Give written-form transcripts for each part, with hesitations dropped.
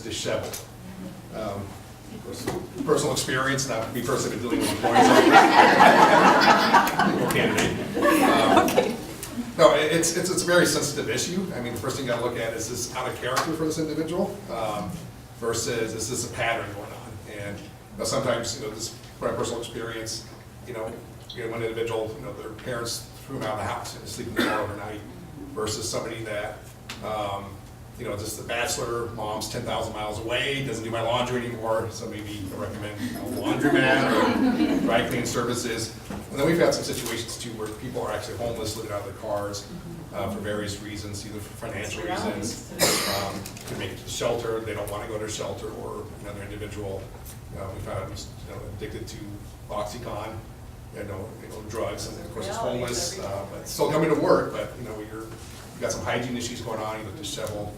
disheveled. Of course, personal experience, not me personally, been dealing with employees. Or candidate. No, it's a very sensitive issue. I mean, the first thing you got to look at is this out of character for this individual versus is this a pattern going on? And sometimes, this from my personal experience, you had one individual, their parents threw them out of the house and they're sleeping in the car overnight versus somebody that, just a bachelor, mom's 10,000 miles away, doesn't do my laundry anymore, so maybe I recommend a laundromat or dry cleaning services. And then we've had some situations too where people are actually homeless, living out of their cars for various reasons, either for financial reasons, to make it to the shelter, they don't want to go to a shelter, or another individual we found out was addicted to Oxycontin, drugs, and of course it's homeless, but still coming to work, but you've got some hygiene issues going on, you look disheveled.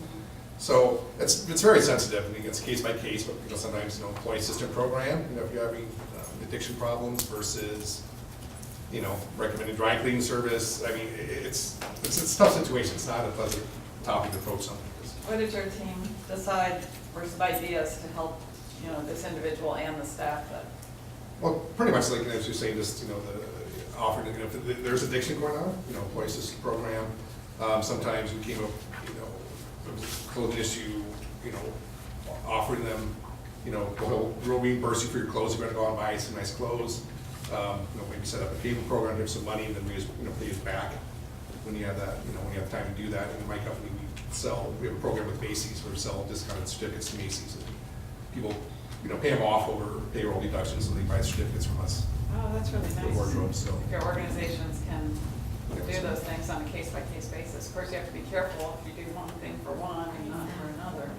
So it's very sensitive. I mean, it's case by case, but sometimes employee assistance program. If you're having addiction problems versus recommended dry cleaning service. I mean, it's a tough situation. It's not a pleasant topic to focus on. What did your team decide were some ideas to help this individual and the staff? Well, pretty much like as you're saying, just the offering. If there's addiction going on, employee assistance program. Sometimes we came up, there was a clothing issue, offering them, we'll reimburse you for your clothes. You're going to go out and buy some nice clothes. Maybe set up a payment program, give some money, and then we just pay it back when you have that. When you have time to do that. And in my company, we have a program with Macy's where we sell discounted certificates to Macy's. And people, pay them off over payroll deductions, so they buy certificates from us. Oh, that's really nice. The wardrobe. So if your organizations can do those things on a case-by-case basis. Of course, you have to be careful if you do one thing for one and not for another.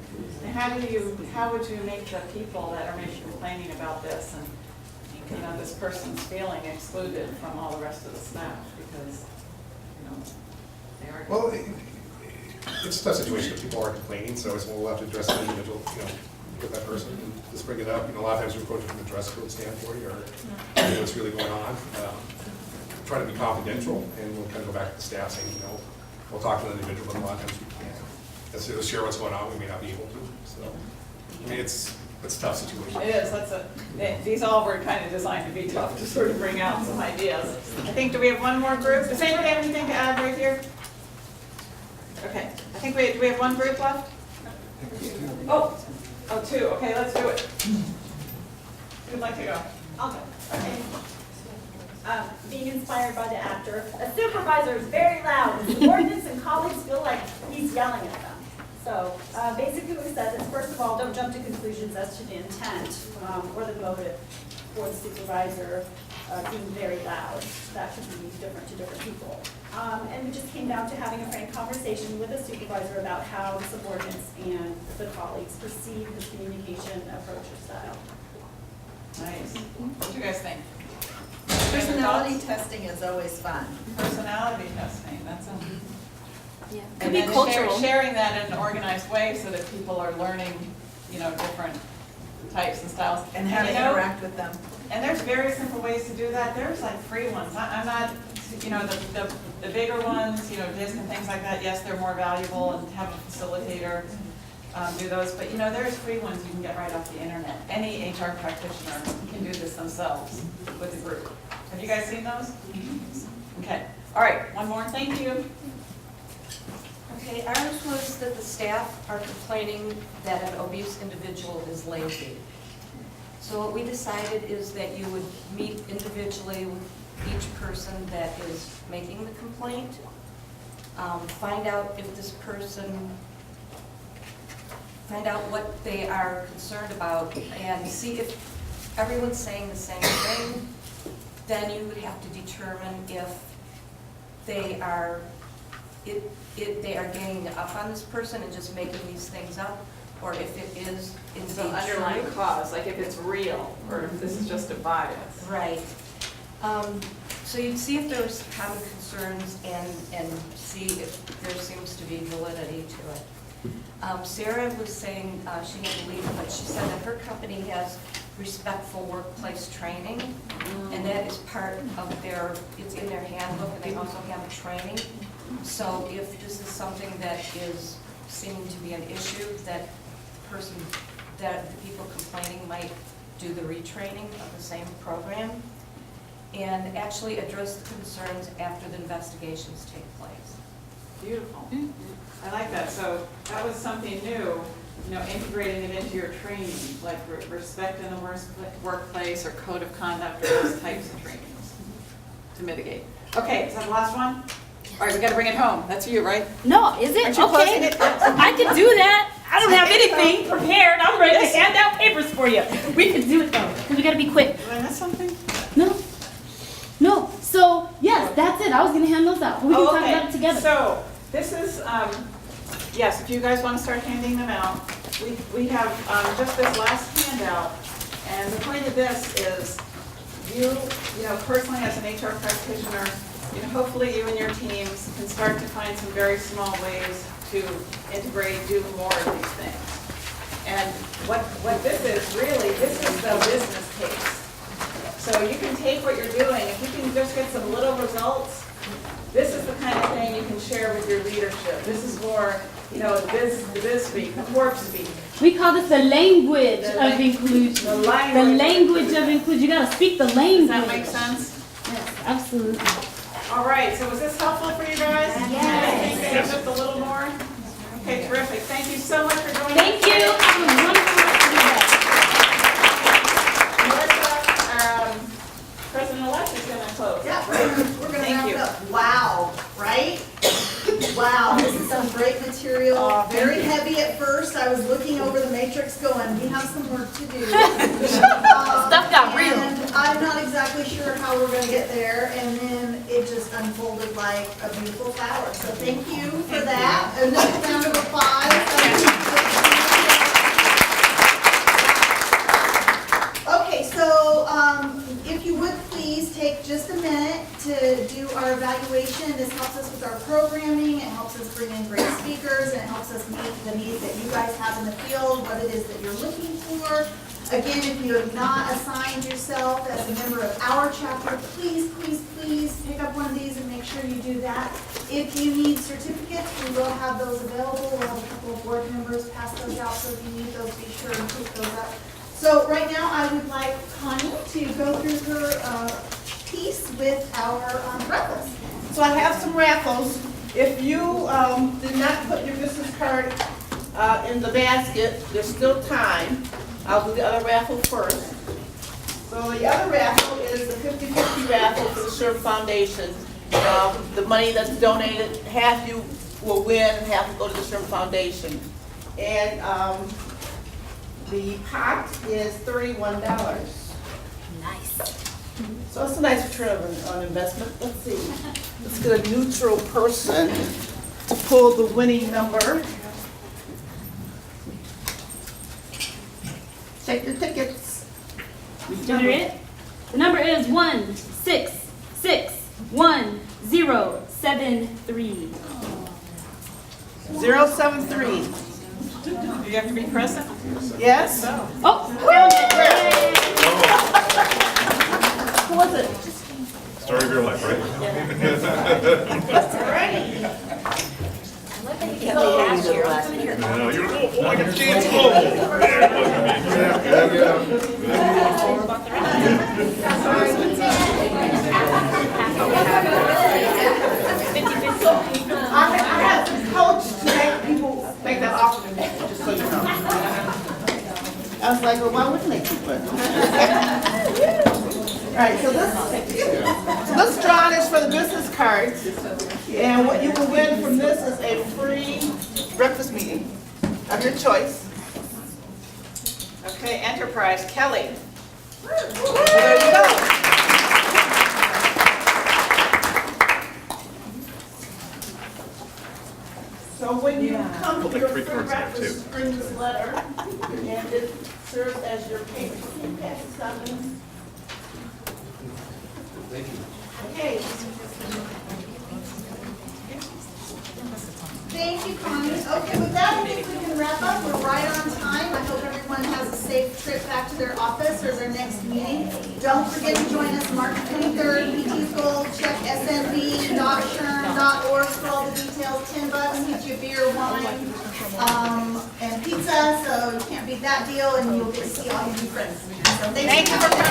And how would you make the people that are maybe complaining about this and this person's feeling excluded from all the rest of the staff because they are? Well, it's a tough situation if people are complaining, so we'll have to address the individual, with that person and just bring it up. A lot of times we approach it from a dress code standpoint or what's really going on. Try to be confidential, and we'll kind of go back to the staff saying, we'll talk to the individual, but a lot of times we can't. As to share what's going on, we may not be able to. So, I mean, it's a tough situation. It is. These all were kind of designed to be tough to sort of bring out some ideas. I think, do we have one more group? Does anybody have anything to add right here? Okay. I think do we have one group left? Oh, two. Okay, let's do it. Who'd like to go? I'll go. Okay. Being inspired by the actor, a supervisor is very loud, and subordinates and colleagues feel like he's yelling at them. So basically what we said is, first of all, don't jump to conclusions as to the intent or the motive for the supervisor being very loud. That could be different to different people. And we just came down to having a frank conversation with the supervisor about how the subordinates and the colleagues perceive his communication approach or style. Nice. What do you guys think? Personality testing is always fun. Personality testing, that's a... Yeah. And Could be then cultural. sharing that in an organized way so that people are learning, different types and styles. And how to interact with them. And there's very simple ways to do that. There's like free ones. I'm not, the bigger ones, DISC and things like that, yes, they're more valuable and have a facilitator do those. But there's free ones you can get right off the internet. Any HR practitioner can do this themselves with a group. Have you guys seen those? Okay. All right, one more. Thank you. Okay, ours was that the staff are complaining that an obese individual is lazy. So what we decided is that you would meet individually with each person that is making the complaint, find out if this person, find out what they are concerned about, and see if everyone's saying the same thing. Then you would have to determine if they are they are ganging up on this person and just making these things up, or if it is indeed So underlying true. cause, like if it's real, or if this is just a bias. Right. So you'd see if there was common concerns and see if there seems to be validity to it. Sarah was saying she didn't believe it, but she said that her company has respectful workplace training, and that is part of it's in their handbook, and they also have a training. So if this is something that is seeming to be an issue, that person, that the people complaining might do the retraining of the same program and actually address the concerns after the investigations take place. Beautiful. I like that. So that was something new, integrating it into your training, like respect in the workplace or code of conduct or those types of trainings to mitigate. Okay, is that the last one? All right, we got to bring it home. That's you, right? No, is it? Aren't you closing Okay. it? I could do that. I don't have anything prepared. I'm ready to hand out papers for you. We can do it though, because we gotta be quick. Did I miss something? No. No. So, yes, that's it. I was gonna hand those out. We can talk okay. about it together. So this is, yes, if you guys want to start handing them out, we have just this last handout. And the point of this is you personally as an HR practitioner, hopefully you and your teams can start to find some very small ways to integrate, do more of these things. And what this is really, this is the business case. So you can take what you're doing, if you can just get some little results, this is the kind of thing you can share with your leadership. This is more, the biz speak, the corp speak. We call this the language The of lang- inclusion. the language. The language of inclusion. You gotta speak the language. Does that make sense? Yes, absolutely. All right, so was this helpful for you guys? Yes. Yes. Just a little more? Okay, terrific. Thank you so much for joining us. Thank you. Have a wonderful rest of your day. Melissa, President-elect is going to close. Yeah, we're gonna Thank wrap you. it up. Wow, right? Wow, this is some great material, Oh, thank very you. heavy at first. I was looking over the matrix going, we have some work to do. Stuff got real. And I'm not exactly sure how we're gonna get there, and then it just unfolded like a beautiful flower. So thank you for that. Another round of applause. Okay, so if you would please take just a minute to do our evaluation. This helps us with our programming, it helps us bring in great speakers, and it helps us meet the needs that you guys have in the field, what it is that you're looking for. Again, if you have not assigned yourself as a member of our chapter, please, please, please pick up one of these and make sure you do that. If you need certificates, we will have those available. We'll have a couple of board members pass those out, so if you need those, be sure and pick those up. So right now, I would like Connie to go through her piece with our raffles. So I have some raffles. If you did not put your business card in the basket, there's still time. I'll do the other raffle first. So the other raffle is the 50-50 raffle for the SHRM Foundation. The money that's donated, half you will win and half will go to the SHRM Foundation. And the pot is $31. Nice. So it's a nice return on investment. Let's see. Let's get a neutral person to pull the winning number. Check your tickets. Number it? The number is 1661073. 073. Do you have to be present? Yes? Oh, found it. Who was it? Story of your life, right? No, you're, oh, I can see it. I had to coach to make people make that offer to me, just so you know. I was like, well, why wouldn't they keep it? All right, so this drawing is for the business cards. And what you will win from this is a free breakfast meeting of your choice. Okay, Enterprise, Kelly. So there you go. So when you come to your free breakfast, bring this letter, and it serves as your paper. Can you pass this out, please? Thank you. Okay. Thank you, Connie. Okay, with that, I think we can wrap up. We're right on time. I hope everyone has a safe trip back to their office or their next meeting. Don't forget to join us March 23rd, PT's Gold, check snv.shern.org for all the details, $10, get you beer, wine, and pizza, so you can't beat that deal, and you'll get to see all your new friends. So thank you for coming.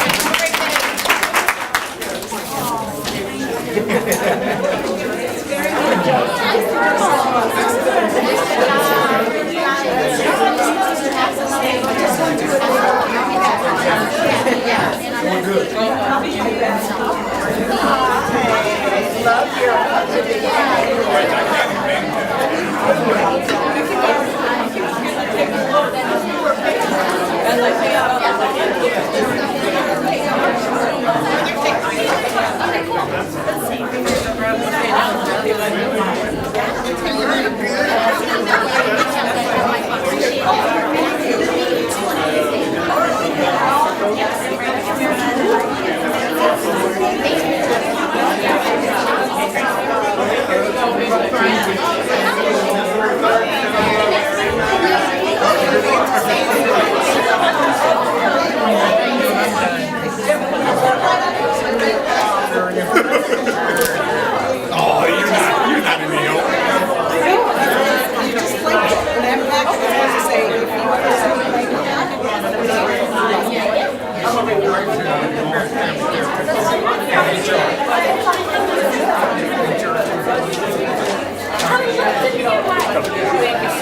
Have a great day.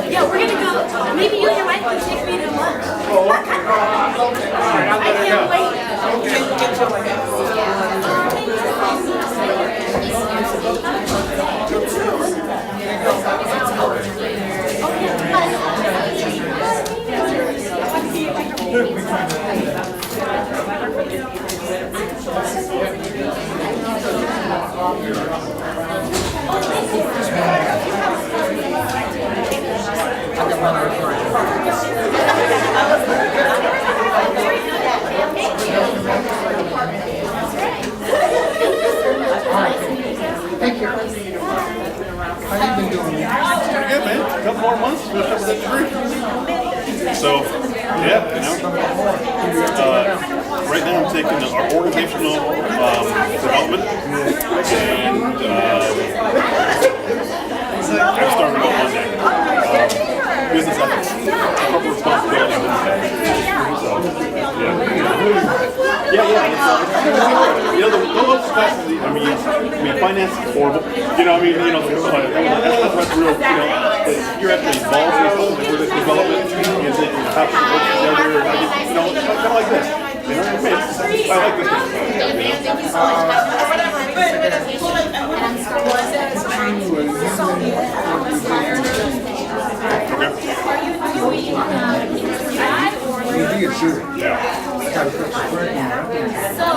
Yeah, we're gonna go. Maybe you and your wife can take me to lunch. I can't Pretty good, man. A couple more months, finish up with that degree. So, yeah, right now I'm taking our organizational development, and I started on Monday. Business ethics, corporate responsibility, business ethics. So, yeah. You know, those classes, I mean, finance is horrible. You know, that's real, you're actually involved in the development, and then you have to work together, kind of like this. You know what I mean? I like this kind of stuff, you know? So